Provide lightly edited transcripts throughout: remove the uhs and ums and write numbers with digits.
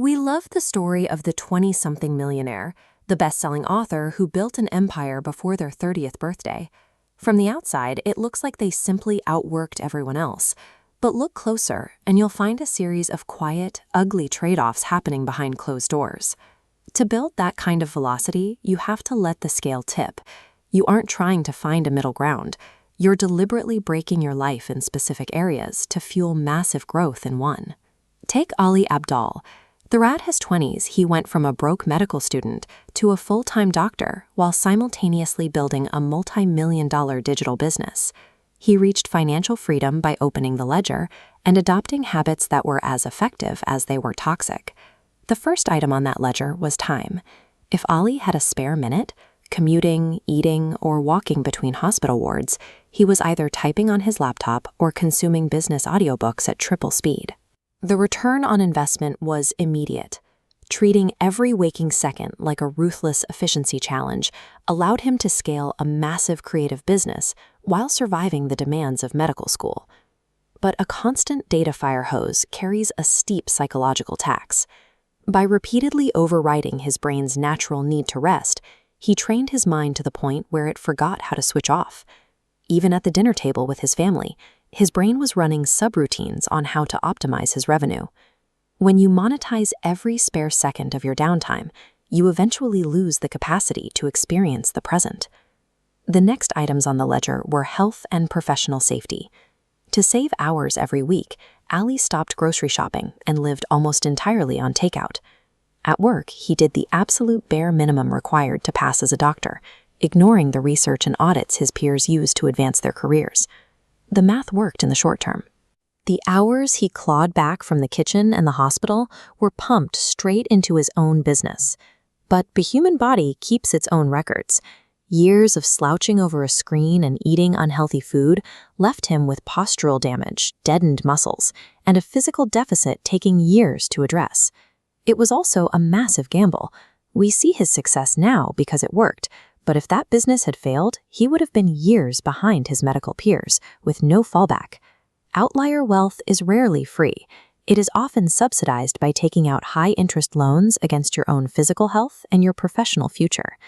We love the story of the 20-something millionaire, the best-selling author who built an empire before their 30th birthday. From the outside, it looks like they simply outworked everyone else. But look closer, and you'll find a series of quiet, ugly trade-offs happening behind closed doors. To build that kind of velocity, you have to let the scale tip. You aren't trying to find a middle ground. You're deliberately breaking your life in specific areas to fuel massive growth in one. Take Ali Abdaal. Throughout his 20s, he went from a broke medical student to a full-time doctor while simultaneously building a multi-million-dollar digital business. He reached financial freedom by opening the ledger and adopting habits that were as effective as they were toxic. The first item on that ledger was time. If Ali had a spare minute, commuting, eating, or walking between hospital wards, he was either typing on his laptop or consuming business audiobooks at triple speed. The return on investment was immediate. Treating every waking second like a ruthless efficiency challenge allowed him to scale a massive creative business while surviving the demands of medical school. But a constant data fire hose carries a steep psychological tax. By repeatedly overriding his brain's natural need to rest, he trained his mind to the point where it forgot how to switch off. Even at the dinner table with his family, his brain was running subroutines on how to optimize his revenue. When you monetize every spare second of your downtime, you eventually lose the capacity to experience the present. The next items on the ledger were health and professional safety. To save hours every week, Ali stopped grocery shopping and lived almost entirely on takeout. At work, he did the absolute bare minimum required to pass as a doctor, ignoring the research and audits his peers used to advance their careers. The math worked in the short term. The hours he clawed back from the kitchen and the hospital were pumped straight into his own business. But the human body keeps its own records. Years of slouching over a screen and eating unhealthy food left him with postural damage, deadened muscles, and a physical deficit taking years to address. It was also a massive gamble. We see his success now because it worked, but if that business had failed, he would have been years behind his medical peers, with no fallback. Outlier wealth is rarely free. It is often subsidized by taking out high-interest loans against your own physical health and your professional future.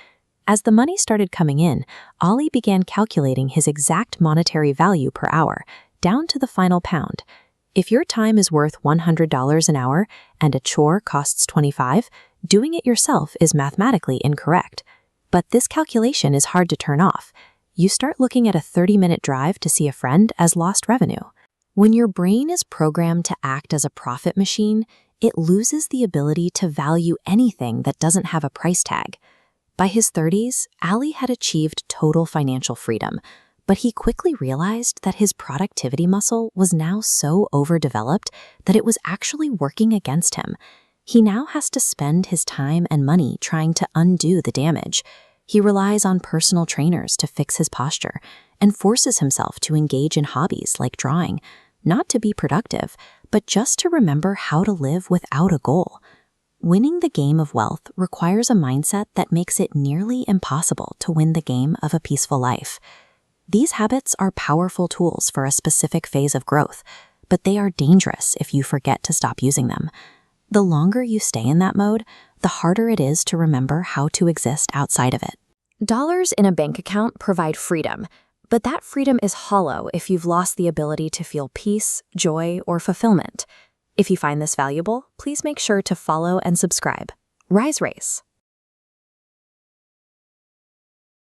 As the money started coming in, Ali began calculating his exact monetary value per hour, down to the final pound. If your time is worth $100 an hour and a chore costs $25, doing it yourself is mathematically incorrect. But this calculation is hard to turn off. You start looking at a 30-minute drive to see a friend as lost revenue. When your brain is programmed to act as a profit machine, it loses the ability to value anything that doesn't have a price tag. By his 30s, Ali had achieved total financial freedom, but he quickly realized that his productivity muscle was now so overdeveloped that it was actually working against him. He now has to spend his time and money trying to undo the damage. He relies on personal trainers to fix his posture and forces himself to engage in hobbies like drawing, not to be productive, but just to remember how to live without a goal. Winning the game of wealth requires a mindset that makes it nearly impossible to win the game of a peaceful life. These habits are powerful tools for a specific phase of growth, but they are dangerous if you forget to stop using them. The longer you stay in that mode, the harder it is to remember how to exist outside of it. Dollars in a bank account provide freedom, but that freedom is hollow if you've lost the ability to feel peace, joy, or fulfillment. If you find this valuable, please make sure to follow and subscribe. Rise Race.